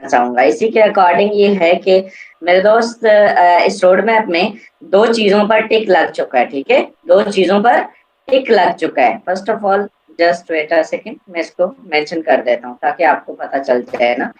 चाहूंगा। इसी के अकॉर्डिंग ये है कि मेरे दोस्त इस रोड मैप में दो चीजों पर टिक लग चुका है, ठीक है, दो चीजों पर टिक लग चुका है। First of all just wait a second, मैं इसको मेंशन कर देता हूँ ताकि आपको पता चल जाए ना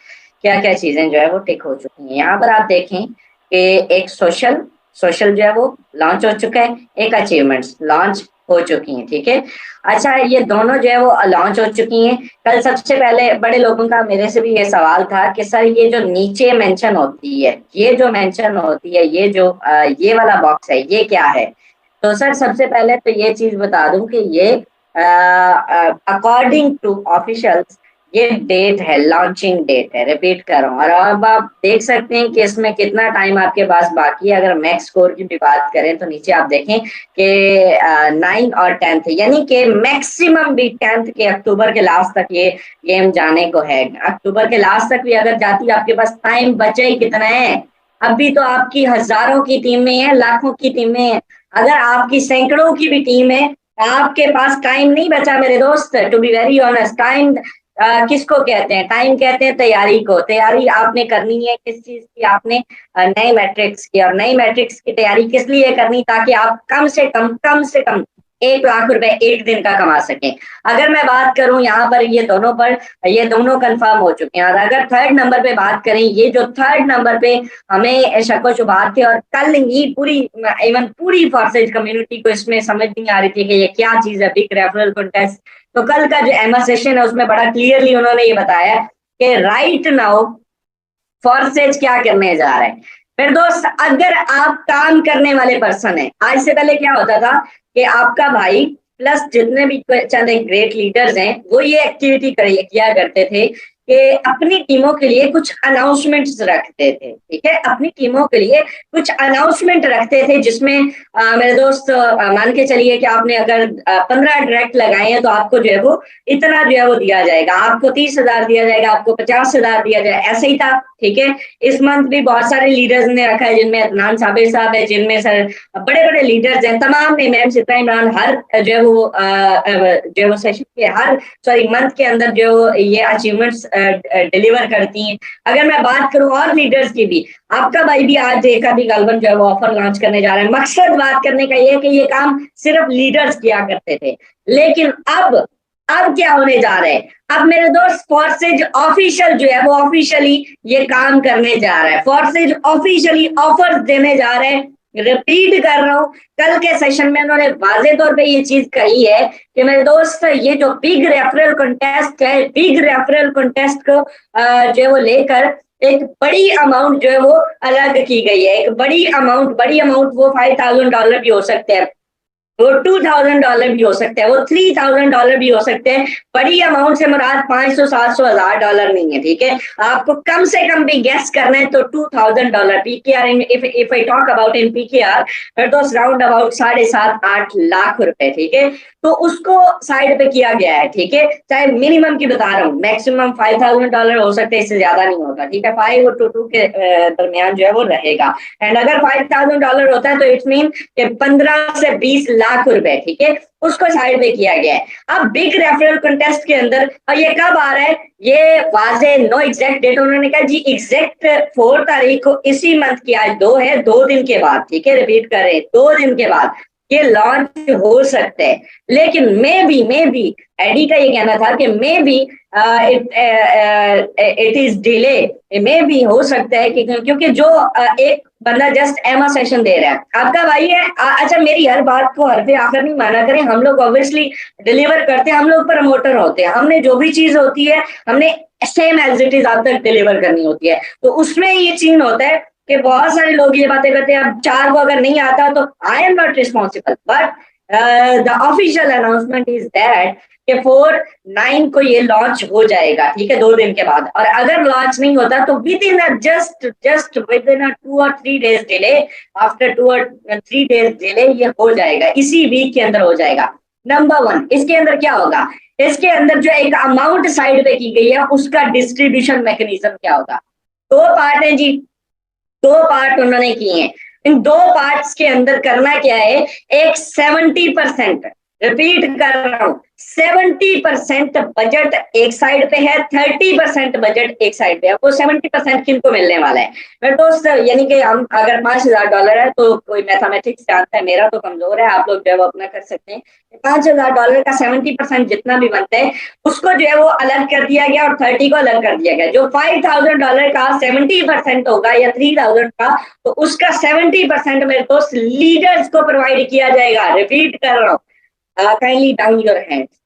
क्या क्या चीजें जो है वो टिक हो चुकी हैं। यहाँ पर आप देखें कि एक सोशल सोशल जो है वो लॉन्च हो चुका है, एक अचीवमेंट्स लॉन्च हो चुकी हैं, ठीक है। अच्छा, ये दोनों जो है वो लॉन्च हो चुकी हैं। कल सबसे पहले बड़े लोगों का मेरे से भी ये सवाल था कि सर ये जो नीचे मेंशन होती है, ये जो मेंशन होती है, ये जो ये वाला बॉक्स है, ये क्या है? तो सर सबसे पहले तो ये चीज बता दूं कि ये अकॉर्डिंग टू ऑफिशियल्स ये डेट है, लॉन्चिंग डेट है, रिपीट कर रहा हूँ। और अब आप देख सकते हैं कि इसमें कितना टाइम आपके पास बाकी है। अगर मैक्स स्कोर की भी बात करें तो नीचे आप देखें कि 9 और 10th, यानी कि मैक्सिमम भी 10th के अक्टूबर के लास्ट तक ये गेम जाने को है। अक्टूबर के लास्ट तक भी अगर जाती, आपके पास टाइम बचे ही कितना है? अभी तो आपकी हजारों की टीमें हैं, लाखों की टीमें हैं। अगर आपकी सैकड़ों की भी टीम है, आपके पास टाइम नहीं बचा मेरे दोस्त। To be very honest, time किसको कहते हैं? टाइम कहते हैं तैयारी को। तैयारी आपने करनी है किस चीज की? आपने नई मैट्रिक्स की। और नई मैट्रिक्स की तैयारी किस लिए करनी? ताकि आप कम से कम 1 लाख रुपए एक दिन का कमा सकें। अगर मैं बात करूं यहाँ पर, ये दोनों पर, ये दोनों कंफर्म हो चुके हैं। और अगर थर्ड नंबर पे बात करें, ये जो थर्ड नंबर पे हमें शक शुबहात थे, और कल ही पूरी, इवन पूरी फोर्सेज कम्युनिटी को इसमें समझ नहीं आ रही थी कि ये क्या चीज है बिग रेफरल कॉन्टेस्ट। तो कल का जो एमा सेशन है उसमें बड़ा क्लियरली उन्होंने ये बताया कि राइट नाउ फोर्सेज क्या करने जा रहे हैं। फिर दोस्त, अगर आप काम करने वाले पर्सन है, आज से पहले क्या होता था कि आपका भाई प्लस जितने भी चंद ग्रेट लीडर्स हैं वो ये एक्टिविटी किया करते थे कि अपनी टीमों के लिए कुछ अनाउंसमेंट्स रखते थे, ठीक है, अपनी टीमों के लिए कुछ अनाउंसमेंट रखते थे, जिसमें मेरे दोस्त मान के चलिए कि आपने अगर 15 डायरेक्ट लगाए हैं तो आपको जो है वो इतना जो है वो दिया जाएगा, आपको 30,000 दिया जाएगा, आपको 50,000 दिया जाएगा, ऐसे ही था, ठीक है। इस मंथ भी बहुत सारे लीडर्स ने रखा है, जिनमें अदनान साबिर साहब है, जिनमें सर बड़े बड़े लीडर्स हैं, तमाम ने, मैम सिता इमरान, हर जो है वो जो है वो सेशन के हर, सॉरी, मंथ के अंदर जो ये अचीवमेंट्स डिलीवर करती हैं। अगर मैं बात करूं और लीडर्स की भी, आपका भाई भी आज देखा भी गालबन जो है वो ऑफर लॉन्च करने जा रहा है। मकसद बात करने का ये है कि ये काम सिर्फ लीडर्स किया करते थे, लेकिन अब क्या होने जा रहा है? अब मेरे दोस्त फोर्सेज ऑफिशियल जो है वो ऑफिशियली ये काम करने जा रहा है। फोर्सेज ऑफिशियली ऑफर्स देने जा रहे हैं। रिपीट कर रहा हूं, कल के सेशन में उन्होंने वाजे तौर पे ये चीज कही है कि मेरे दोस्त ये जो बिग रेफरल कॉन्टेस्ट है, बिग रेफरल कॉन्टेस्ट को जो है वो लेकर एक बड़ी अमाउंट जो है वो अलग की गई है। एक बड़ी अमाउंट वो $5,000 भी हो सकते हैं, वो $2,000 भी हो सकता है, वो $3,000 भी हो सकते हैं। बड़ी अमाउंट से मुराद 500, 700, $1,000 नहीं है, ठीक है। आपको कम से कम भी गेस करना है तो $2,000 PKR, if I talk about in PKR, फिर तो राउंड अबाउट 7.5-8 लाख रुपए, ठीक है। तो उसको साइड पे किया गया है, ठीक है। चाहे मिनिमम की बता रहा हूँ, मैक्सिमम $5,000 हो सकते हैं, इससे ज्यादा नहीं होगा, ठीक है। 5 और 2 के दरमियान जो है वो रहेगा। एंड अगर $5,000 होता है तो इट्स मीन कि 15 से 20 लाख रुपए, ठीक है, उसको साइड में किया गया है। अब बिग रेफरल कंटेस्ट के अंदर, और ये कब आ रहा है? ये वाजे नो एग्जैक्ट डेट, उन्होंने कहा जी एग्जैक्ट 4 तारीख को, इसी मंथ की, आज 2 है, 2 दिन के बाद, ठीक है, रिपीट कर रहे हैं, 2 दिन के बाद ये लॉन्च हो सकते हैं। लेकिन मे बी एडी का ये कहना था कि maybe it is delay, मे भी हो सकता है कि क्योंकि जो एक बंदा जस्ट एमा सेशन दे रहा है, आपका भाई है। अच्छा, मेरी हर बात को हरफे आखिर नहीं माना करें, हम लोग ऑब्वियसली डिलीवर करते हैं, हम लोग प्रमोटर होते हैं, हमने जो भी चीज होती है हमने सेम एज इट इज आप तक डिलीवर करनी होती है। तो उसमें ये चीज होता है कि बहुत सारे लोग ये बातें करते हैं, अब 4 को अगर नहीं आता तो I am not responsible, but the official announcement is that कि 4/9 को ये लॉन्च हो जाएगा, ठीक है, 2 दिन के बाद। और अगर लॉन्च नहीं होता तो with in just with in 2 और 3 डेज डिले, आफ्टर 2 और 3 डेज डिले ये हो जाएगा, इसी वीक के अंदर हो जाएगा। नंबर 1, इसके अंदर क्या होगा? इसके अंदर जो एक अमाउंट साइड पे की गई है उसका डिस्ट्रीब्यूशन मैकेनिज्म क्या होगा? 2 पार्ट है जी, 2 पार्ट उन्होंने किए हैं। इन 2 पार्ट्स के अंदर करना क्या है? एक 70%, रिपीट कर रहा हूँ, 70% बजट एक साइड पे है, 30% बजट एक साइड पे है। वो 70% किनको मिलने वाला है मेरे दोस्त? यानी कि हम अगर $5,000 है तो कोई मैथमेटिक्स जानता है, मेरा तो कमजोर है, आप लोग जो है वो अपना कर सकते हैं। $5,000 का 70% जितना भी बनता है उसको जो है वो अलग कर दिया गया और 30 को अलग कर दिया गया। जो $5,000 का 70% होगा या 3,000 का, तो उसका 70% मेरे दोस्त लीडर्स को प्रोवाइड किया जाएगा। रिपीट कर रहा हूँ, kindly down your hands,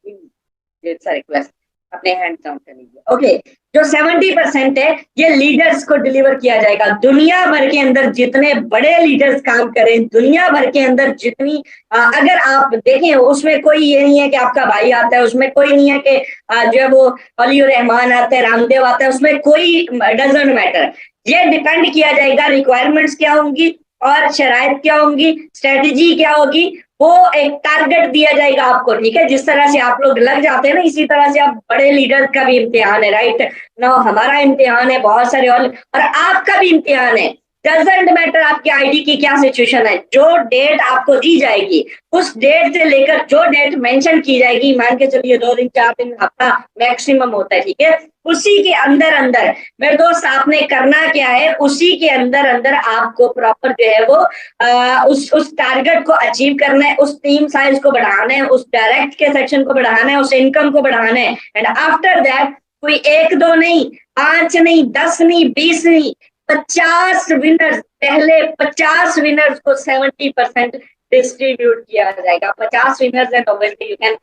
it's a request, अपने हैंड डाउन कर लीजिए। ओके, जो 70% है ये लीडर्स को डिलीवर किया जाएगा। दुनिया भर के अंदर जितने बड़े लीडर्स काम करें, दुनिया भर के अंदर जितनी अगर आप देखें उसमें कोई ये नहीं है कि आपका भाई आता है, उसमें कोई नहीं है कि जो है वो अली रहमान आता है, रामदेव आता है, उसमें कोई डजंट मैटर। ये डिपेंड किया जाएगा रिक्वायरमेंट्स क्या होंगी और शराइत क्या होंगी, स्ट्रेटेजी क्या होगी, वो एक टारगेट दिया जाएगा आपको। ठीक है, जिस तरह से आप लोग लग जाते हैं ना, इसी तरह से आप बड़े लीडर का भी इम्तिहान है, राइट ना? हमारा इम्तिहान है, बहुत सारे और आपका भी इम्तिहान है। डजेंट मैटर आपकी आईडी की क्या सिचुएशन है, जो डेट आपको दी जाएगी उस डेट से लेकर जो डेट मेंशन की जाएगी, मान के चलिए 2 दिन 4 दिन हफ्ता मैक्सिमम होता है, ठीक है, उसी के अंदर अंदर मेरे दोस्त आपने करना क्या है, उसी के अंदर अंदर आपको प्रॉपर जो है वो उस टारगेट को अचीव करना है, उस टीम साइज को बढ़ाना है, उस डायरेक्ट के सेक्शन को बढ़ाना है, उस इनकम को बढ़ाना है। एंड आफ्टर दैट कोई 1 2 नहीं, 5 नहीं, 10 नहीं, 20 नहीं, 50 विनर्स, पहले 50 विनर्स को 70% डिस्ट्रीब्यूट किया जाएगा। 50 winners and obviously you can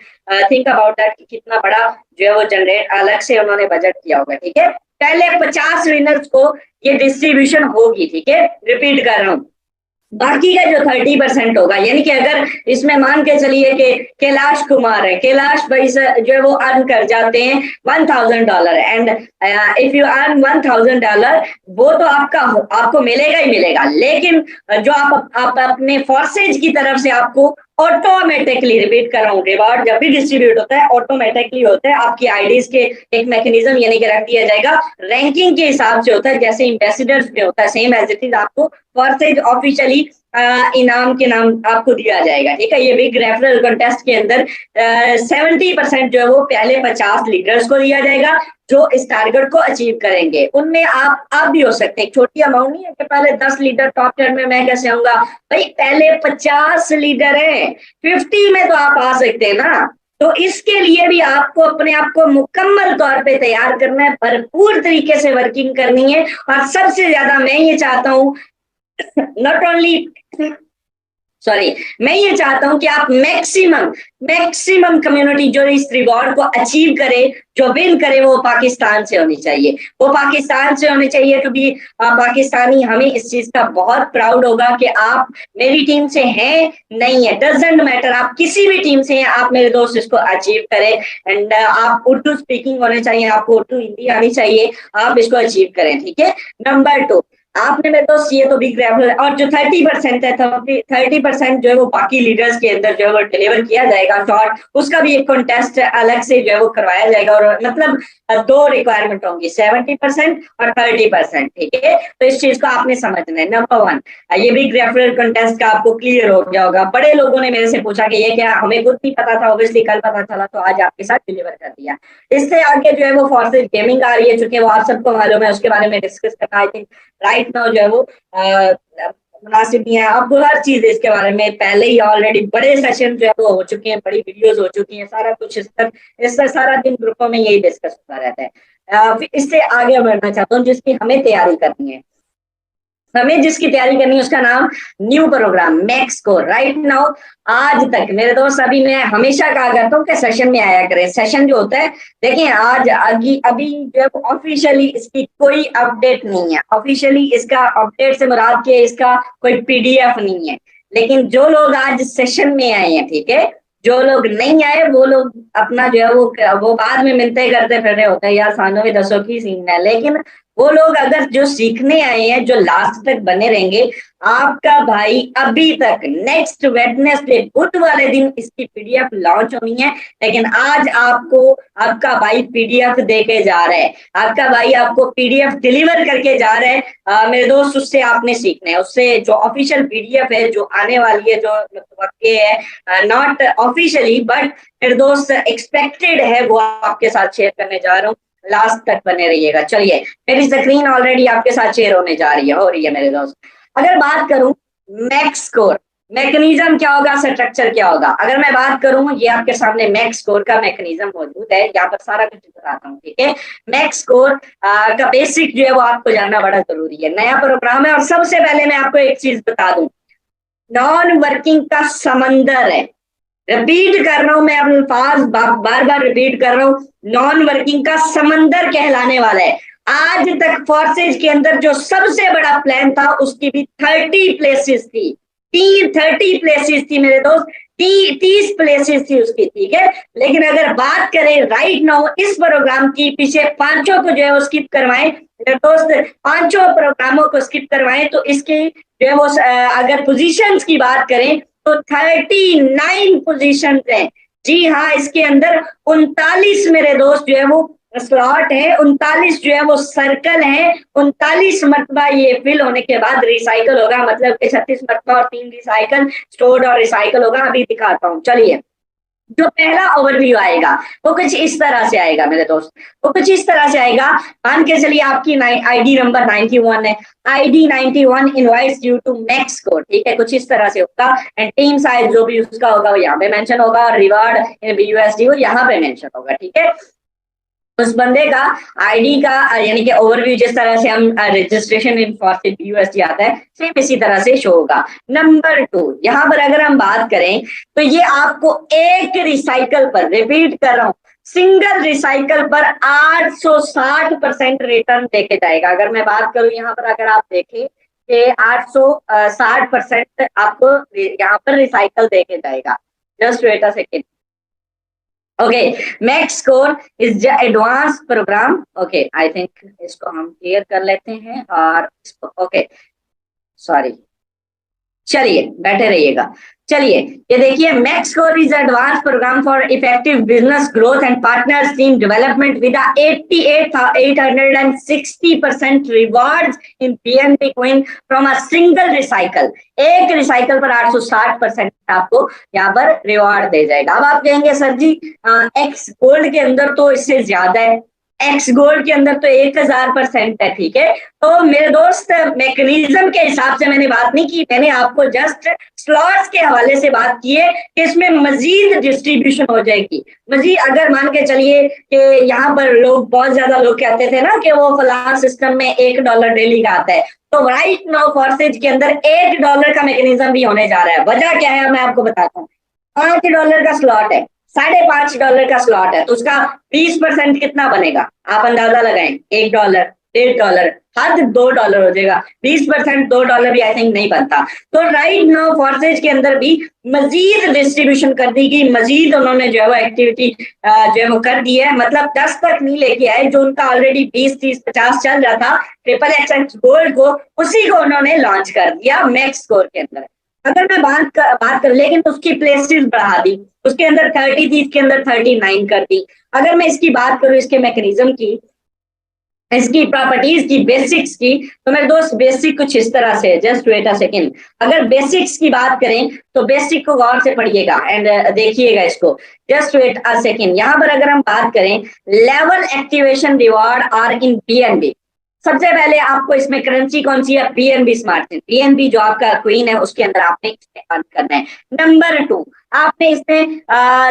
think about that कि कितना बड़ा जो है वो जनरेट अलग से उन्होंने बजट किया होगा। ठीक है, पहले 50 विनर्स को ये डिस्ट्रीब्यूशन होगी। ठीक है, रिपीट कर रहा हूँ, बाकी का जो 30% होगा, यानी कि अगर इसमें मान के चलिए कि कैलाश कुमार है, कैलाश भाई जो है वो अर्न कर जाते हैं $1,000 एंड इफ यू अर्न $1,000 वो तो आपको मिलेगा ही मिलेगा, लेकिन जो आप अपने फोर्सेज की तरफ से आपको ऑटोमेटिकली, रिपीट कर रहा हूँ, रिवार्ड जब भी डिस्ट्रीब्यूट होता है ऑटोमेटिकली होता है, आपकी आईडीज के एक मैकेनिज्म यानी कि रख दिया जाएगा, रैंकिंग के हिसाब से होता है, जैसे एम्बेसडर्स में होता है, सेम एज इट इज आपको परसेंट ऑफिशियली इनाम के नाम आपको दिया जाएगा। ठीक है, ये बिग रेफरल कंटेस्ट के अंदर 70% जो है वो पहले 50 लीडर्स को दिया जाएगा जो इस टारगेट को अचीव करेंगे। उनमें आप भी हो सकते हैं, छोटी अमाउंट नहीं है कि पहले 10 लीडर टॉप 10 में मैं कैसे आऊंगा भाई, पहले 50 लीडर है, 50 में तो आप आ सकते हैं ना। तो इसके लिए भी आपको अपने आप को मुकम्मल तौर पे तैयार करना है, भरपूर तरीके से वर्किंग करनी है, और सबसे ज्यादा मैं ये चाहता हूं नॉट ओनली सॉरी, मैं ये चाहता हूं कि आप मैक्सिमम कम्युनिटी जो इस रिवॉर्ड को अचीव करे, जो विन करे, वो पाकिस्तान से होनी चाहिए, वो पाकिस्तान से होनी चाहिए, क्योंकि पाकिस्तानी हमें इस चीज का बहुत प्राउड होगा कि आप मेरी टीम से हैं, नहीं है, डजेंट मैटर, आप किसी भी टीम से हैं, आप मेरे दोस्त इसको अचीव करें। एंड आप उर्दू स्पीकिंग होने चाहिए, आपको उर्दू हिंदी आनी चाहिए, आप इसको अचीव करें। ठीक है, नंबर 2, आपने मेरे दोस्त ये तो बिग रेफरल, और जो 30% है, 30% जो है वो बाकी लीडर्स के अंदर जो है वो डिलीवर किया जाएगा शॉर्ट, उसका भी एक कॉन्टेस्ट अलग से जो है वो करवाया जाएगा, और मतलब 2 रिक्वायरमेंट होंगी, 70% और 30%। ठीक है, तो इस चीज को आपने समझना है। नंबर 1, ये बिग रेफरल कॉन्टेस्ट का आपको क्लियर हो गया होगा। बड़े लोगों ने मेरे से पूछा कि ये क्या, हमें खुद नहीं पता था, ऑब्वियसली कल पता चला तो आज आपके साथ डिलीवर कर दिया। इससे आगे जो है वो फोर्सेज गेमिंग आ रही है, चूंकि वो आप सबको मालूम है, उसके बारे में डिस्कस करना आई थिंक राइट नाउ जो है वो मुनासिब नहीं है। अब हर चीज इसके बारे में पहले ही ऑलरेडी बड़े सेशन जो है वो हो चुके हैं, बड़ी वीडियोस हो चुकी हैं, सारा कुछ इससे सारा दिन ग्रुपों में यही डिस्कस होता रहता है। इससे आगे बढ़ना चाहता हूँ, जिसकी हमें तैयारी करनी है, हमें जिसकी तैयारी करनी है, उसका नाम new program max core. Right now आज तक मेरे दोस्त, अभी मैं हमेशा कहा करता हूँ कि सेशन में आया करें, सेशन जो होता है, देखिए आज अभी जो है ऑफिशियली इसकी कोई अपडेट नहीं है, ऑफिशियली इसका अपडेट से मुराद के इसका कोई पीडीएफ नहीं है, लेकिन जो लोग आज सेशन में आए हैं, ठीक है, जो लोग नहीं आए वो लोग अपना जो है वो बाद में मिलते करते फिर रहे होते हैं, यार सानू भी दसो की सीन है, लेकिन वो लोग अगर जो सीखने आए हैं, जो लास्ट तक बने रहेंगे, आपका भाई अभी तक नेक्स्ट वेडनेसडे बुध वाले दिन इसकी पीडीएफ लॉन्च होनी है, लेकिन आज आपको आपका भाई पीडीएफ देके जा रहा है, आपका भाई आपको पीडीएफ डिलीवर करके जा रहा है। मेरे दोस्त, उससे आपने सीखना है, उससे जो ऑफिशियल पीडीएफ है जो आने वाली है, जो ये है नॉट ऑफिशियली बट मेरे दोस्त एक्सपेक्टेड है, वो आपके साथ शेयर करने जा रहा हूँ। लास्ट तक बने रहिएगा। चलिए, मेरी स्क्रीन ऑलरेडी आपके साथ शेयर होने जा रही है, हो रही है मेरे दोस्त। अगर बात करूं मैक्स स्कोर मैकेनिज्म क्या होगा, स्ट्रक्चर क्या होगा, अगर मैं बात करूं, ये आपके सामने मैक्स स्कोर का मैकेनिज्म मौजूद है, यहाँ पर सारा कुछ बताता हूँ, ठीक है। मैक्स स्कोर का बेसिक जो है वो आपको जानना बड़ा जरूरी है, नया प्रोग्राम है। और सबसे पहले मैं आपको एक चीज बता दूं, नॉन वर्किंग का समंदर है। रिपीट कर रहा हूं मैं, अल्फाज बार बार रिपीट कर रहा हूं, नॉन वर्किंग का समंदर कहलाने वाला है। आज तक फोर्सेज के अंदर जो सबसे बड़ा प्लान था, उसकी भी 30 प्लेसेस थी, 30 प्लेसेस थी मेरे दोस्त, 30 प्लेसेस थी उसकी, ठीक है। लेकिन अगर बात करें राइट नाउ इस प्रोग्राम की, पीछे पांचों को जो है वो स्किप करवाएं मेरे दोस्त, पांचों प्रोग्रामों को स्किप करवाएं तो इसकी जो है वो अगर पोजीशंस की बात करें तो 39 पोजीशन है। जी हाँ, इसके अंदर 39 मेरे दोस्त जो है वो स्लॉट है, 39 जो है वो सर्कल है, 39 मरतबा ये फिल होने के बाद रिसाइकल होगा, मतलब 36 मरतबा और 3 रिसाइकल, स्टोर्ड और रिसाइकल होगा। अभी दिखाता हूँ, चलिए। जो पहला ओवरव्यू आएगा वो कुछ इस तरह से आएगा मेरे दोस्त, वो कुछ इस तरह से आएगा। मान के चलिए आपकी आईडी नंबर 91 है, ID 91 invites you to max score, ठीक है, कुछ इस तरह से होगा। एंड टीम साइज जो भी उसका होगा वो यहाँ पे मेंशन होगा, और रिवार्ड इन BUSD वो यहाँ पे मेंशन होगा, ठीक है। उस बंदे का आईडी का यानी कि ओवरव्यू जिस तरह से हम रजिस्ट्रेशन इन फॉर BUSD आता है, सेम इसी तरह से शो होगा। नंबर 2, यहाँ पर अगर हम बात करें तो ये आपको एक रिसाइकल पर, रिपीट कर रहा हूँ, सिंगल रिसाइकल पर 860% रिटर्न देके जाएगा। अगर मैं बात करूं यहाँ पर, अगर आप देखें कि 860% आपको यहाँ पर रिसाइकल देके जाएगा। Just wait a second. Okay, max score is the advance program. Okay, I think इसको हम क्लियर कर लेते हैं, और ओके सॉरी, चलिए बैठे रहिएगा। चलिए, ये देखिए, max score is advance program for effective business growth and partners team development with 88,860% rewards in PNB queen from a single recycle. एक रिसाइकल पर 860% आपको यहाँ पर रिवार्ड दे जाएगा। अब आप कहेंगे सर जी एक्स गोल्ड के अंदर तो इससे ज्यादा है, एक्स गोल्ड के अंदर तो 1000% है, ठीक है। तो मेरे दोस्त, मैकेनिज्म के हिसाब से मैंने बात नहीं की, मैंने आपको जस्ट स्लॉट्स के हवाले से बात की है कि इसमें मजीद डिस्ट्रीब्यूशन हो जाएगी। मजीद अगर मान के चलिए कि यहाँ पर लोग, बहुत ज्यादा लोग कहते थे ना कि वो फलां सिस्टम में $1 डेली का आता है, तो राइट नाउ फॉर्सेज के अंदर $1 का मैकेनिज्म भी होने जा रहा है। वजह क्या है मैं आपको बताता हूँ। $5 का स्लॉट है, $5.5 का स्लॉट है, तो उसका 20% कितना बनेगा, आप अंदाजा लगाएं। $1, $1.5, हद $2 हो जाएगा। 20% $2 भी आई थिंक नहीं बनता। तो राइट नाउ फॉर्सेज के अंदर भी मजीद डिस्ट्रीब्यूशन कर दी गई, मजीद उन्होंने जो है वो एक्टिविटी जो है वो कर दी है, मतलब 10 तक नहीं लेके आए, जो उनका ऑलरेडी 20, 30, 50 चल रहा था XXX गोल्ड को, उसी को उन्होंने लॉन्च कर दिया मैक्स स्कोर के अंदर। अगर मैं बात कर लेकिन उसकी प्लेसेस बढ़ा दी, उसके अंदर 30 थी, इसके अंदर 39 कर दी। अगर मैं इसकी बात करूं, इसके मैकेनिज्म की, इसकी प्रॉपर्टीज की, बेसिक्स की, तो मेरे दोस्त बेसिक कुछ इस तरह से है। Just wait a second. अगर बेसिक्स की बात करें तो बेसिक को गौर से पढ़िएगा एंड देखिएगा इसको। Just wait a second. यहाँ पर अगर हम बात करें, level activation reward are in PNB। सबसे पहले आपको इसमें करेंसी कौन सी है, PNB स्मार्ट चेन। PNB जो आपका क्वीन है उसके अंदर आपने इसमें अर्न करना है। नंबर 2, आपने इसमें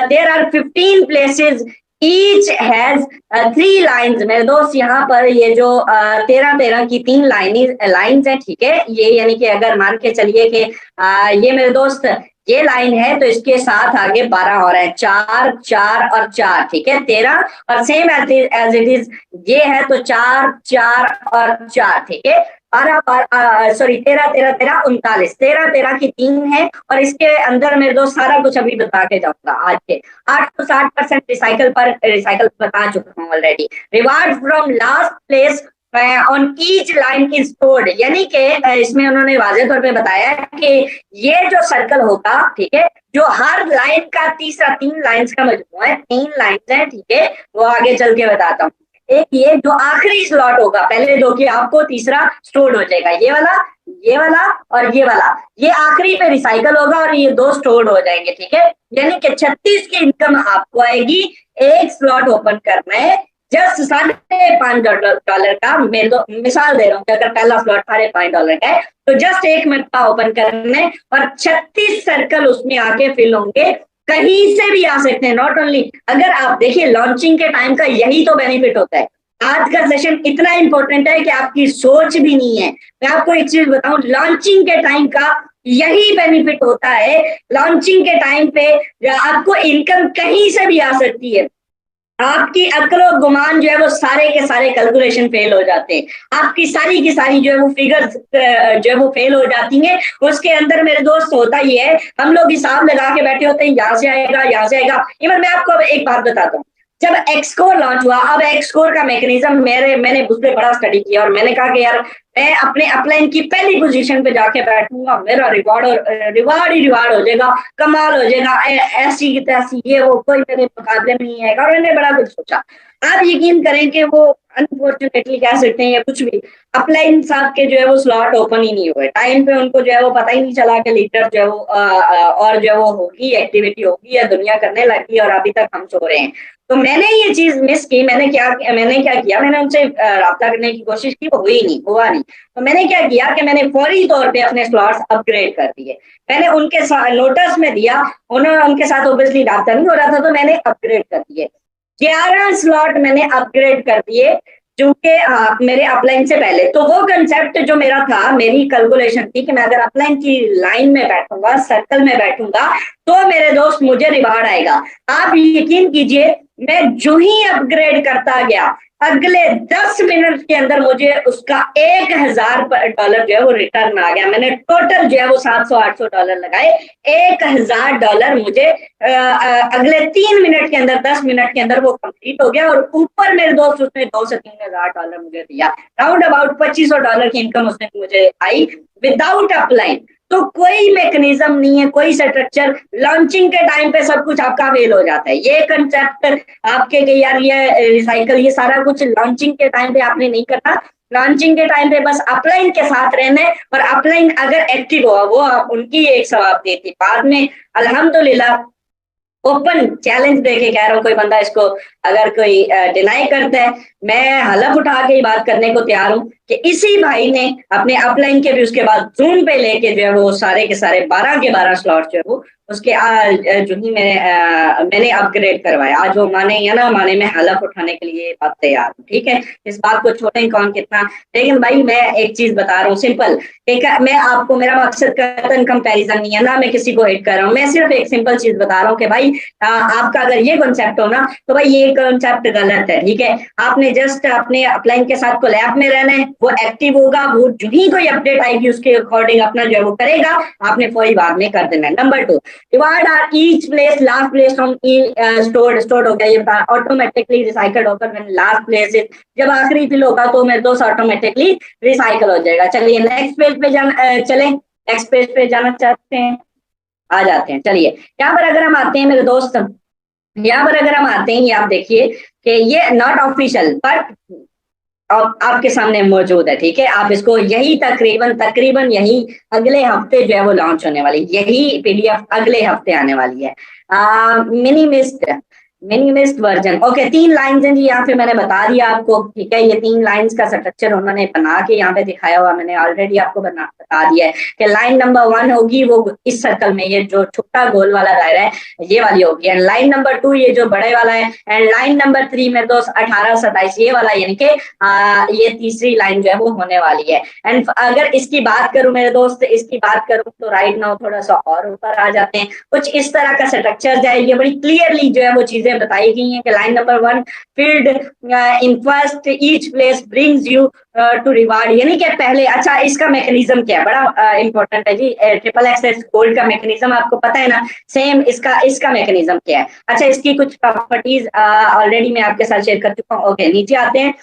there are 15 places, each has 3 lines. मेरे दोस्त, यहाँ पर ये जो 13 की 3 लाइन्स है, ठीक है। ये यानी कि अगर मान के चलिए कि ये मेरे दोस्त ये लाइन है, तो इसके साथ आगे 12 और है, 4, 4 और 4, ठीक है, 13। और सेम एज इट इज ये है, तो 4, 4 और 4, ठीक है। 13, 13, 13, 39, 13 की 3 है। और इसके अंदर मेरे दोस्त सारा कुछ अभी बता के जाऊंगा आज के। 860% रिसाइकल बता चुका हूँ already. Reward from last place on each line is stored, यानी कि इसमें उन्होंने वाज़ेह तौर पे बताया कि ये जो सर्कल होगा, ठीक है, जो हर लाइन का तीसरा, 3 लाइंस का मजमूआ है, 3 लाइंस है, ठीक है, वो आगे चल के बताता हूँ। एक ये जो आखिरी स्लॉट होगा, पहले दो की आपको तीसरा स्टोर्ड हो जाएगा, ये वाला और ये आखिरी पे रिसाइकल होगा और ये 2 स्टोर्ड हो जाएंगे, ठीक है। यानी कि 36 की इनकम आपको आएगी एक स्लॉट ओपन करना है, जस्ट $5.5 का। मैं तो मिसाल दे रहा हूँ कि अगर पहला स्लॉट $5.5 का है तो जस्ट एक मरतबा ओपन करने और 36 सर्कल उसमें आके फिल होंगे, कहीं से भी आ सकते हैं। नॉट ओनली, अगर आप देखिए लॉन्चिंग के टाइम का यही तो बेनिफिट होता है। आज का सेशन इतना इंपॉर्टेंट है कि आपकी सोच भी नहीं है। मैं आपको एक चीज बताऊं, लॉन्चिंग के टाइम का यही बेनिफिट होता है। लॉन्चिंग के टाइम पे आपको इनकम कहीं से भी आ सकती है, आपकी अक्लो गुमान जो है वो सारे के सारे कैलकुलेशन फेल हो जाते हैं, आपकी सारी की सारी जो है वो फिगर्स जो है वो फेल हो जाती हैं। उसके अंदर मेरे दोस्त होता ही है, हम लोग हिसाब लगा के बैठे होते हैं, यहाँ से आएगा यहाँ से आएगा। इवन मैं आपको एक बात बताता हूँ, जब एक्सकोर लॉन्च हुआ, अब एक्सकोर का मैकेनिज्म मैंने उस पर बड़ा स्टडी किया और मैंने कहा कि यार मैं अपने अपलाइन की पहली पोजीशन पे जाके बैठूंगा, मेरा रिवॉर्ड और रिवार्ड ही रिवार्ड हो जाएगा, कमाल हो जाएगा, ऐसी की तैसी, ये वो कोई मेरे मुकाबले में नहीं आएगा। और मैंने बड़ा कुछ सोचा। आप यकीन करें कि वो अनफॉर्चुनेटली कह सकते हैं या कुछ भी, अपलाइन साहब के जो है वो स्लॉट ओपन ही नहीं हुए टाइम पे, उनको जो है वो पता ही नहीं चला कि लीडर जो है वो और जो है वो होगी, एक्टिविटी होगी या दुनिया करने लगी, और अभी तक हम सो रहे हैं। तो मैंने ये चीज मिस की। मैंने क्या किया, मैंने उनसे राब्ता करने की कोशिश की, वो हुआ नहीं। तो मैंने क्या किया कि मैंने फौरी तौर पे अपने स्लॉट्स अपग्रेड कर दिए। मैंने उनके साथ नोटिस में दिया, उन्होंने, उनके साथ ओब्वियसली राब्ता नहीं हो रहा था, तो मैंने अपग्रेड कर दिए। 11 स्लॉट मैंने अपग्रेड कर दिए, जो कि मेरे अपलाइन से पहले। तो वो कंसेप्ट जो मेरा था, मेरी कैलकुलेशन थी कि मैं अगर अपलाइन की लाइन में बैठूंगा, सर्कल में बैठूंगा, तो मेरे दोस्त मुझे रिवार्ड आएगा। आप यकीन कीजिए, मैं जो ही अपग्रेड करता गया, अगले 10 मिनट के अंदर मुझे उसका $1000 जो है वो रिटर्न आ गया। मैंने टोटल जो है वो $700-800 लगाए, $1000 मुझे अगले 3 मिनट के अंदर, 10 मिनट के अंदर वो कंप्लीट हो गया। और ऊपर मेरे दोस्त उसने $2 से $3 मुझे दिया, राउंड अबाउट $2500 की इनकम उसने मुझे आई विदाउट अपलाइन। तो कोई मैकेनिज्म नहीं है, कोई स्ट्रक्चर। लॉन्चिंग के टाइम पे सब कुछ आपका फेल हो जाता है। ये कंसेप्ट आपके कि यार ये रिसाइकल, ये सारा कुछ लॉन्चिंग के टाइम पे आपने नहीं करना। लॉन्चिंग के टाइम पे बस अपलाइन के साथ रहना है, और अपलाइन अगर एक्टिव हुआ, वो आप उनकी एक सवाब देती। बाद में अल्हम्दुलिल्लाह ओपन चैलेंज देके कह रहा हूँ, कोई बंदा इसको अगर कोई डिनाई करता है, मैं हलफ उठा के ही बात करने को तैयार हूँ कि इसी भाई ने अपने अपलाइन के भी उसके बाद जून पे लेके जो है वो सारे के सारे 12 के 12 स्लॉट जो है वो उसके जो ही मैंने अपग्रेड करवाया। आज वो माने या ना माने, मैं हलफ उठाने के लिए बात तैयार हूँ, ठीक है। इस बात को छोड़ें कौन कितना। लेकिन भाई मैं एक चीज बता रहा हूँ सिंपल, एक मैं आपको, मेरा मकसद कतन कंपैरिजन नहीं है, ना मैं किसी को हेट कर रहा हूँ, मैं सिर्फ एक सिंपल चीज बता रहा हूँ कि भाई आपका अगर ये कॉन्सेप्ट हो ना, तो भाई ये कॉन्सेप्ट गलत है, ठीक है। आपने जस्ट अपने अपलाइन के साथ कोलैब में रहना है, वो एक्टिव होगा, वो जो ही कोई अपडेट आएगी उसके अकॉर्डिंग अपना जो है वो करेगा, आपने फौरी बाद में कर देना है। Number 2, reward are each place last place from stored हो गया, ये ऑटोमेटिकली रिसाइकल्ड होकर व्हेन लास्ट प्लेस इज, जब आखिरी फिल होगा तो मेरे दोस्त ऑटोमेटिकली रिसाइकल हो जाएगा। चलिए नेक्स्ट पेज पे चलें, नेक्स्ट पेज पे जाना चाहते हैं, आ जाते हैं। चलिए यहाँ पर अगर हम आते हैं मेरे दोस्त, यहाँ पर अगर हम आते हैं, ये आप देखिए कि ये नॉट ऑफिशियल बट आपके सामने मौजूद है, ठीक है। आप इसको यही तकरीबन यही अगले हफ्ते जो है वो लॉन्च होने वाली, यही पीडीएफ अगले हफ्ते आने वाली है। मिनिमिस्ट वर्जन, ओके। 3 लाइंस हैं जी, यहाँ पे मैंने बता दिया आपको, ठीक है। ये 3 लाइंस का स्ट्रक्चर उन्होंने बना के यहाँ पे दिखाया हुआ, मैंने ऑलरेडी आपको बता दिया है कि लाइन नंबर 1 होगी वो इस सर्कल में, ये जो छोटा गोल वाला दायरा है ये वाली होगी, एंड लाइन नंबर 2 ये जो बड़े वाला है, एंड लाइन नंबर 3 मेरे दोस्त 18-27 ये वाला, यानी कि ये तीसरी लाइन जो है वो होने वाली है। एंड अगर इसकी बात करूं मेरे दोस्त, इसकी बात करूं तो राइट नाउ थोड़ा सा और ऊपर आ जाते हैं। कुछ इस तरह का स्ट्रक्चर है, ये बड़ी क्लियरली जो है वो चीजें बताई गई हैं कि line number 1 field in first each place brings you to reward, यानी कि पहले। अच्छा, इसका मैकेनिज्म क्या है, बड़ा इंपॉर्टेंट है जी। ट्रिपल एक्सेस गोल्ड का मैकेनिज्म आपको पता है ना, सेम इसका मैकेनिज्म क्या है। अच्छा, इसकी कुछ प्रॉपर्टीज ऑलरेडी मैं आपके साथ शेयर कर चुका हूँ। ओके, नीचे आते हैं।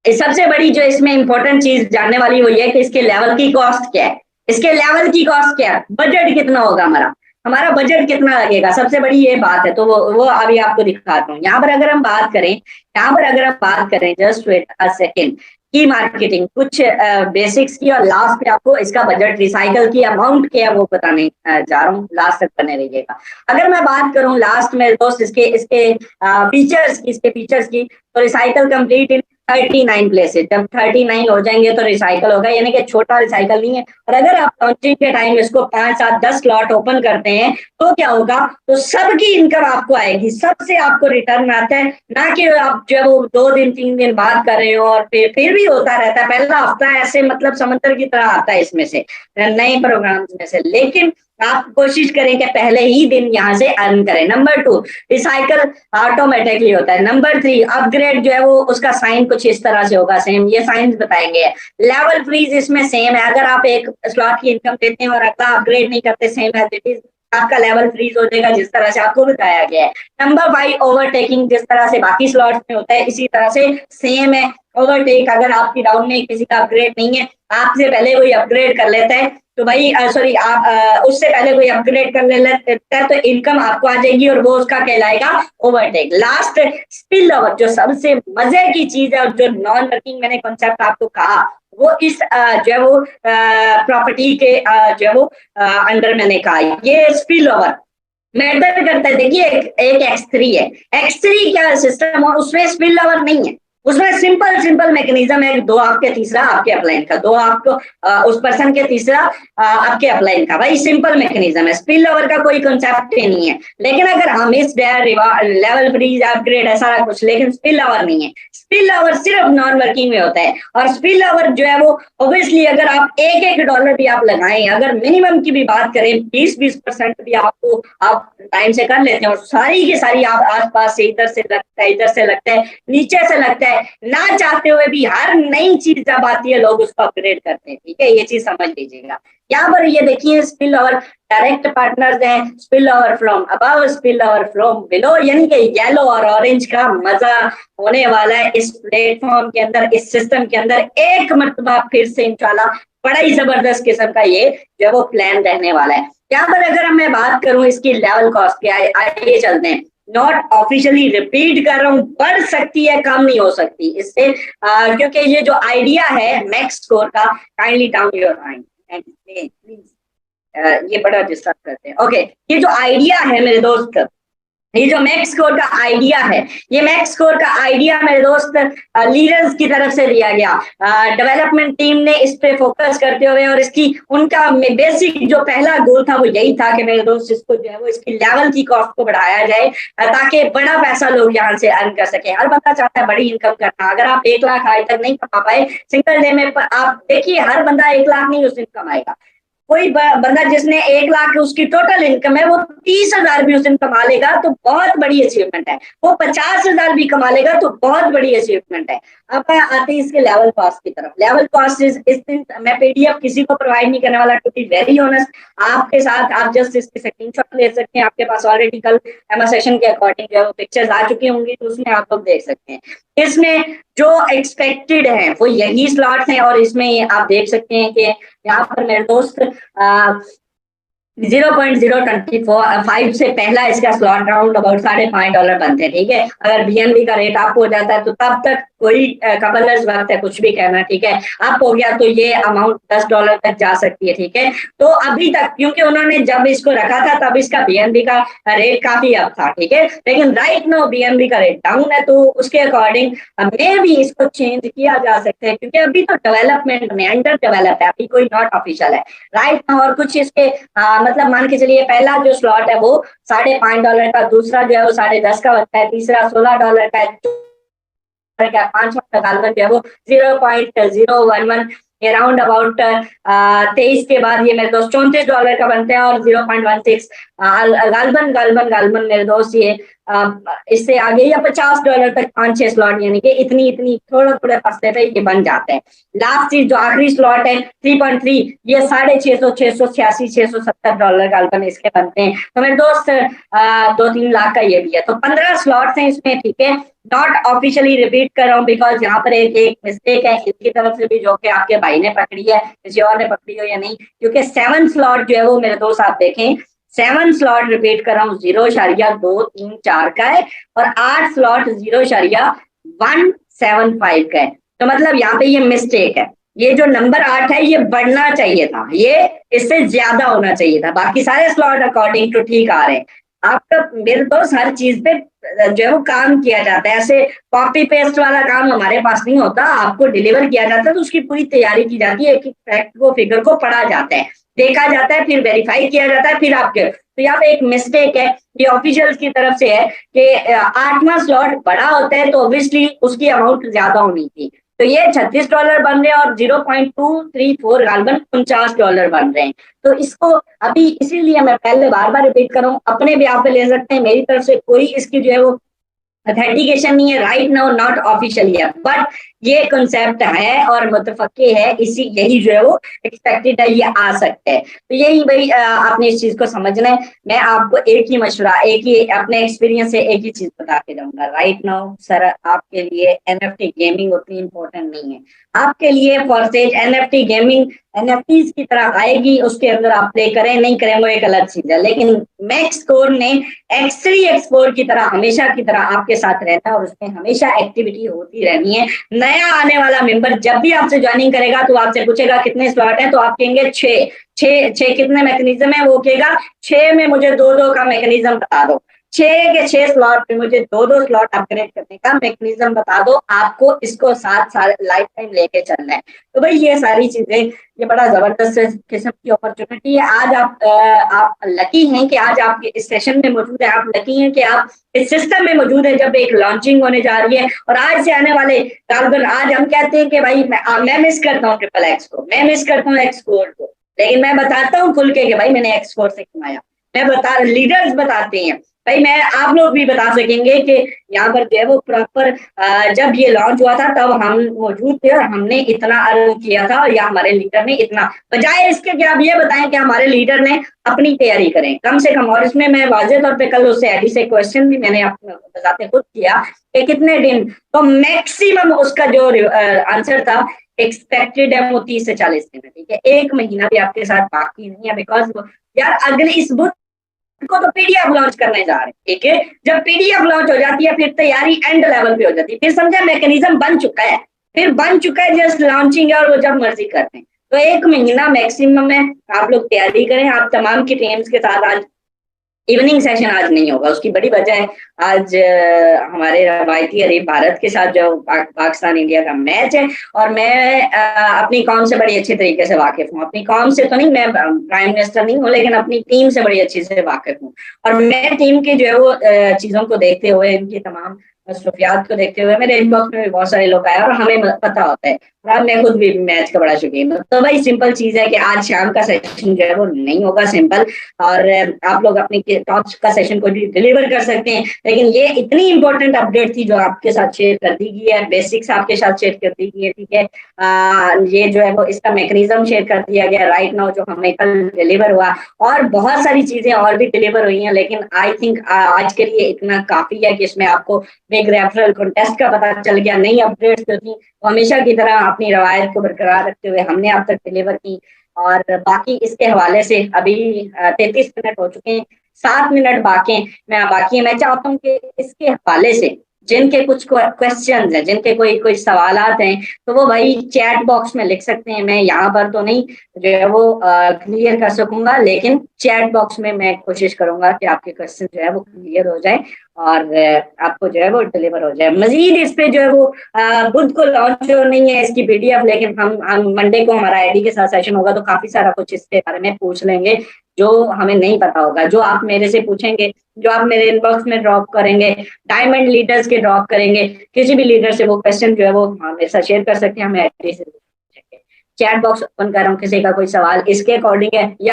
सबसे बड़ी जो इसमें इंपॉर्टेंट चीज जानने वाली वो ये है कि इसके लेवल की कॉस्ट क्या है, इसके लेवल की कॉस्ट क्या है, बजट कितना होगा हमारा, हमारा बजट कितना लगेगा, सबसे बड़ी ये बात है। तो वो अभी आपको दिखाता हूँ। यहाँ पर अगर हम बात करें, जस्ट वेट अ सेकेंड, की मार्केटिंग, कुछ बेसिक्स की, और लास्ट पे आपको इसका बजट रिसाइकल की अमाउंट क्या है वो बताने जा रहा हूँ, लास्ट तक बने रहिएगा। अगर मैं बात करूँ लास्ट में दोस्त इसके इसके फीचर्स की, तो रिसाइकल कंप्लीट इन 39 प्लेसेस, जब 39 हो जाएंगे तो रिसाइकल होगा, यानी कि छोटा रिसाइकल नहीं है। और अगर आप लॉन्चिंग के टाइम इसको 5 7 10 स्लॉट ओपन करते हैं तो क्या होगा, तो सबकी इनकम आपको आएगी, सबसे आपको रिटर्न आता है, ना कि आप जो है वो 2 दिन 3 दिन बाद कर रहे हो और फिर भी होता रहता है। पहला हफ्ता ऐसे मतलब समंदर की तरह आता है इसमें से, नए प्रोग्राम में से, लेकिन आप कोशिश करें कि पहले ही दिन यहाँ से अर्न करें। नंबर 2, रिसाइकल ऑटोमेटिकली होता है। नंबर 3, अपग्रेड जो है वो उसका साइन कुछ इस तरह से होगा, सेम ये साइन बताएंगे। लेवल फ्रीज इसमें सेम है, अगर आप एक स्लॉट की इनकम देते हैं और अगला अपग्रेड नहीं करते, सेम एज इट इज आपका लेवल फ्रीज हो जाएगा, जिस तरह से आपको बताया गया है। नंबर 5, ओवरटेकिंग, जिस तरह से बाकी स्लॉट्स में होता है इसी तरह से सेम है। ओवरटेक, अगर आपकी राउंड में किसी का अपग्रेड नहीं है, आपसे पहले कोई अपग्रेड कर लेता है तो भाई सॉरी आप उससे पहले कोई अपग्रेड कर लेता है तो इनकम आपको आ जाएगी और वो उसका कहलाएगा ओवरटेक। लास्ट, स्पिल ओवर, जो सबसे मजे की चीज है और जो नॉन वर्किंग मैंने कॉन्सेप्ट आपको कहा, वो इस जो है वो प्रॉपर्टी के जो है वो अंडर मैंने कहा, ये स्पिल ओवर मैटर करता है। देखिए एक X3 है, X3 क्या सिस्टम, और उसमें स्पिल ओवर नहीं है, उसमें सिंपल मैकेनिज्म है, दो आपके तीसरा आपके अपलाइन का, दो आपको उस पर्सन के तीसरा आपके अपलाइन का, भाई सिंपल मैकेनिज्म है, स्पिल ओवर का कोई कॉन्सेप्ट ही नहीं है। लेकिन अगर हम इस लेवल फ्रीज अपग्रेड है सारा कुछ, लेकिन स्पिल ओवर नहीं है, स्पिल ओवर सिर्फ नॉन वर्किंग में होता है। और स्पिल ओवर जो है वो ऑब्वियसली अगर आप $1 भी आप लगाएं, अगर मिनिमम की भी बात करें 20% भी आपको आप टाइम से कर लेते हैं और सारी की सारी आप आसपास से इधर से लगता है इधर से लगता है नीचे से लगता है, ना चाहते हुए भी हर नई चीज जब आती है लोग उसको अपग्रेड करते हैं। ठीक है, ये चीज समझ लीजिएगा। यहाँ पर ये देखिए स्पिल ओवर डायरेक्ट पार्टनर्स हैं, spill over from above, spill over from below, यानी कि येलो और ऑरेंज का मजा होने वाला है इस प्लेटफॉर्म के अंदर, इस सिस्टम के अंदर एक मरतबा फिर से इंशाल्लाह। बड़ा ही जबरदस्त किस्म का ये जो वो प्लान रहने वाला है। यहाँ पर अगर मैं बात करूं इसकी लेवल कॉस्ट क्या है, आइए चलते हैं। नॉट ऑफिशियली रिपीट कर रहा हूं, बढ़ सकती है कम नहीं हो सकती इससे, क्योंकि ये जो आइडिया है मैक्स स्कोर का, kindly down your mind and please, ये बड़ा डिस्टर्ब करते हैं। ओके, ये जो आइडिया है मेरे दोस्त, ये जो मैक्स स्कोर का आइडिया है, ये मैक्स स्कोर का आइडिया मेरे दोस्त लीडर्स की तरफ से दिया गया, डेवलपमेंट टीम ने इस पे फोकस करते हुए, और इसकी उनका बेसिक जो पहला गोल था वो यही था कि मेरे दोस्त इसको जो है वो इसकी लेवल की कॉस्ट को बढ़ाया जाए, ताकि बड़ा पैसा लोग यहाँ से अर्न कर सके। हर बंदा चाहता है बड़ी इनकम करना। अगर आप 1 लाख आज तक नहीं कमा पाए सिंगल डे में, आप देखिए हर बंदा 1 लाख नहीं उस दिन कमाएगा। कोई बंदा जिसने 1 लाख उसकी टोटल इनकम है, वो 30,000 भी उस दिन कमा लेगा तो बहुत बड़ी अचीवमेंट है, वो 50,000 भी कमा लेगा तो बहुत बड़ी अचीवमेंट है। अब आते हैं इसके लेवल कॉस्ट की तरफ। लेवल कॉस्ट इस दिन मैं पीडीएफ किसी को प्रोवाइड नहीं करने वाला, टू बी वेरी ऑनेस्ट आपके साथ। आप जस्ट इसकी स्क्रीनशॉट ले सकते हैं, आपके पास ऑलरेडी कल एमआ सेशन के अकॉर्डिंग जो पिक्चर्स आ चुकी होंगी, तो उसमें आप लोग देख सकते हैं। इसमें जो एक्सपेक्टेड है वो यही स्लॉट्स हैं, और इसमें आप देख सकते हैं कि यहाँ पर मेरे दोस्त 0.025 से पहला इसका स्लॉट राउंड अबाउट $5.5 बनते हैं। ठीक है, अगर बीएनबी का रेट अप हो जाता है तो तब तक कोई कबलर्स बात है कुछ भी कहना। ठीक है, अप हो गया तो ये अमाउंट $10 तक जा सकती है। ठीक है, तो अभी तक क्योंकि उन्होंने जब इसको रखा था तब इसका बीएनबी का रेट काफी अप था। ठीक है, लेकिन राइट नाउ बीएनबी का रेट डाउन है, तो उसके अकॉर्डिंग मे भी इसको चेंज किया जा सकता है, क्योंकि अभी तो डेवलपमेंट में अंडर डेवलप है, अभी कोई नॉट ऑफिशियल है राइट नाउ। और कुछ इसके मतलब मान के चलिए पहला जो स्लॉट है वो $5.5 का, दूसरा जो है वो 10.5 का बनता है, तीसरा $16 का है, पांचवा गालबन जो है वो 0.011 अराउंड अबाउट 23 के बाद ये मेरे दोस्त $34 का बनते हैं, और 0.16 गालबन मेरे दोस्त ये इससे आगे या $50 तक 5-6 स्लॉट, यानी कि इतनी इतनी थोड़ा थोड़े फासले पे ये बन जाते हैं। लास्ट चीज जो आखिरी स्लॉट है 3.3, ये $650, $670 गालपन इसके बनते हैं। तो मेरे दोस्त 2-3 लाख का ये भी है, तो 15 स्लॉट्स हैं इसमें, ठीक है। नॉट ऑफिशियली रिपीट कर रहा हूँ बिकॉज यहाँ पर एक मिस्टेक है इनकी तरफ से भी, जो कि आपके भाई ने पकड़ी है, किसी और ने पकड़ी हो या नहीं, क्योंकि 7 स्लॉट जो है वो मेरे दोस्त आप देखें, 7 स्लॉट रिपीट कर रहा हूँ 0.234 का है, और 8 स्लॉट 0.175 का है। तो मतलब यहाँ पे ये मिस्टेक है, ये जो नंबर 8 है ये बढ़ना चाहिए था, ये इससे ज्यादा होना चाहिए था। बाकी सारे स्लॉट अकॉर्डिंग टू ठीक आ रहे हैं। आपका मेरे दोस्त हर चीज पे जो है वो काम किया जाता है, ऐसे कॉपी पेस्ट वाला काम हमारे पास नहीं होता। आपको डिलीवर किया जाता है तो उसकी पूरी तैयारी की जाती है, एक एक फैक्ट को, फिगर को पढ़ा जाता है, देखा जाता है, फिर वेरीफाई किया जाता है, फिर आपके। तो यहाँ पे एक मिस्टेक है, ये ऑफिशियल्स की तरफ से है कि 8वां स्लॉट बड़ा होता है तो ऑब्वियसली उसकी अमाउंट ज्यादा होनी थी। तो ये $36 बन रहे हैं और 0.234 गालबन $49 बन रहे हैं। तो इसको अभी इसीलिए मैं पहले बार बार रिपीट कर रहा हूँ, अपने भी आप ले सकते हैं, मेरी तरफ से कोई इसकी जो है वो ऑथेंटिकेशन नहीं है राइट नाउ, नॉट ऑफिशियल है, बट ये कॉन्सेप्ट है और मुतफक्के है, इसी यही जो है वो एक्सपेक्टेड है, ये आ सकते हैं। तो यही भाई आपने इस चीज को समझना है। मैं आपको एक ही मशवरा, एक ही अपने एक्सपीरियंस से एक ही चीज बता के जाऊंगा, राइट नाउ सर आपके लिए एनएफटी गेमिंग उतनी इंपॉर्टेंट नहीं है। आपके लिए फॉरसेज एनएफटी गेमिंग एनएफटीज की तरह आएगी, उसके अंदर आप प्ले करें नहीं करें वो एक अलग चीज है, लेकिन मैक्स कोर ने X3 X4 की तरह हमेशा की तरह आपके साथ रहना है और उसमें हमेशा एक्टिविटी होती रहनी है। नया आने वाला मेंबर जब भी आपसे ज्वाइनिंग करेगा तो आपसे पूछेगा कितने स्लॉट है, तो आप कहेंगे 6 6 6 कितने मैकेनिज्म है, वो कहेगा 6 में मुझे 2-2 का मैकेनिज्म बता दो, 6 के 6 स्लॉट पे मुझे 2-2 स्लॉट अपग्रेड करने का मैकेनिज्म बता दो, आपको इसको साथ सारे लाइफ टाइम लेके चलना है। तो भाई ये सारी चीजें, ये बड़ा जबरदस्त किस्म की अपॉर्चुनिटी है। आज आप लकी हैं कि आज आप इस सेशन में मौजूद है, आप लकी हैं कि आप इस सिस्टम में मौजूद है जब एक लॉन्चिंग होने जा रही है। और आज से आने वाले गालबन, आज हम कहते हैं कि भाई मैं मिस करता हूँ ट्रिपल एक्स को, मैं मिस करता हूँ एक्स कोर को, लेकिन मैं बताता हूँ खुल के कि भाई मैंने एक्स कोर से कमाया। मैं बता, लीडर्स बताते हैं भाई, मैं आप लोग भी बता सकेंगे कि यहाँ पर जो है वो प्रॉपर जब ये लॉन्च हुआ था तब हम मौजूद थे और हमने इतना अर्न किया था, या हमारे लीडर ने इतना, बजाय इसके कि आप ये बताएं कि हमारे लीडर ने अपनी तैयारी करें कम से कम। और इसमें मैं वाज़ेह तौर पे कल उससे एडी से क्वेश्चन भी मैंने बताते खुद किया कि कितने दिन, तो मैक्सिमम उसका जो आंसर था एक्सपेक्टेड है वो 30 से 40 दिन है, ठीक है। 1 महीना भी आपके साथ बाकी नहीं है, बिकॉज यार अगले इस बुक को तो पीडीएफ लॉन्च करने जा रहे हैं, ठीक है। जब पीडीएफ लॉन्च हो जाती है फिर तैयारी एंड लेवल पे हो जाती है, फिर समझा मैकेनिज्म बन चुका है, फिर बन चुका है, जस्ट लॉन्चिंग है और वो जब मर्जी करते हैं। तो 1 महीना मैक्सिमम है, आप लोग तैयारी करें। आप तमाम की टीम्स के साथ आज इवनिंग सेशन आज नहीं होगा, उसकी बड़ी वजह है आज हमारे रवायती अरब भारत के साथ जो पाकिस्तान इंडिया का मैच है, और मैं अपनी कौम से बड़ी अच्छे तरीके से वाकिफ हूँ। अपनी कौम से तो नहीं, मैं प्राइम मिनिस्टर नहीं हूँ, लेकिन अपनी टीम से बड़ी अच्छे से वाकिफ हूँ। और मैं टीम की जो है वो चीजों को देखते हुए, इनकी तमाम मसरूफियात को देखते हुए, मेरे इनबॉक्स में भी बहुत सारे लोग आए और हमें पता होता है, और मैं खुद भी मैच का बड़ा शौकीन हूँ। तो भाई सिंपल चीज है कि आज शाम का सेशन जो है वो नहीं होगा, सिंपल। और आप लोग अपने टॉप का सेशन को डिलीवर कर सकते हैं, लेकिन ये इतनी इंपॉर्टेंट अपडेट थी जो आपके साथ शेयर कर दी गई है, बेसिक्स आपके साथ शेयर कर दी गई है, ठीक है। ये जो है वो इसका मैकेनिज्म शेयर कर दिया गया राइट नाउ जो हमें कल डिलीवर हुआ, और बहुत सारी चीजें और भी डिलीवर हुई हैं, लेकिन आई थिंक आज के लिए इतना काफी है कि इसमें आपको बिग रेफरल कॉन्टेस्ट का पता चल गया, नई अपडेट्स जो थी तो हमेशा की तरह अपनी रवायत को बरकरार रखते हुए हमने अब तक डिलीवर की। और बाकी इसके हवाले से अभी 33 मिनट हो चुके हैं, 7 मिनट बाकी है। मैं चाहता हूँ कि इसके हवाले से जिनके कुछ क्वेश्चंस हैं, जिनके कोई सवालात हैं, तो वो भाई चैट बॉक्स में लिख सकते हैं। मैं यहाँ पर तो नहीं जो है वो क्लियर कर सकूंगा, लेकिन चैट बॉक्स में मैं कोशिश करूंगा कि आपके क्वेश्चन जो है वो क्लियर हो जाए और आपको जो है वो डिलीवर हो जाए। मजीद इस पे जो है वो बुध को लॉन्च नहीं है इसकी पीडीएफ, लेकिन हम मंडे को हमारा आईडी के साथ सेशन होगा तो काफी सारा कुछ इसके बारे में पूछ लेंगे जो हमें नहीं पता होगा, जो आप मेरे से पूछेंगे, जो आप मेरे इनबॉक्स में ड्रॉप करेंगे, डायमंड लीडर्स के ड्रॉप करेंगे, किसी भी लीडर से वो क्वेश्चन जो है वो मेरे साथ शेयर कर सकते हैं, हमें आईडी से चैट बॉक्स ओपन कर रहा हूँ, किसी का कोई सवाल इसके अकॉर्डिंग है या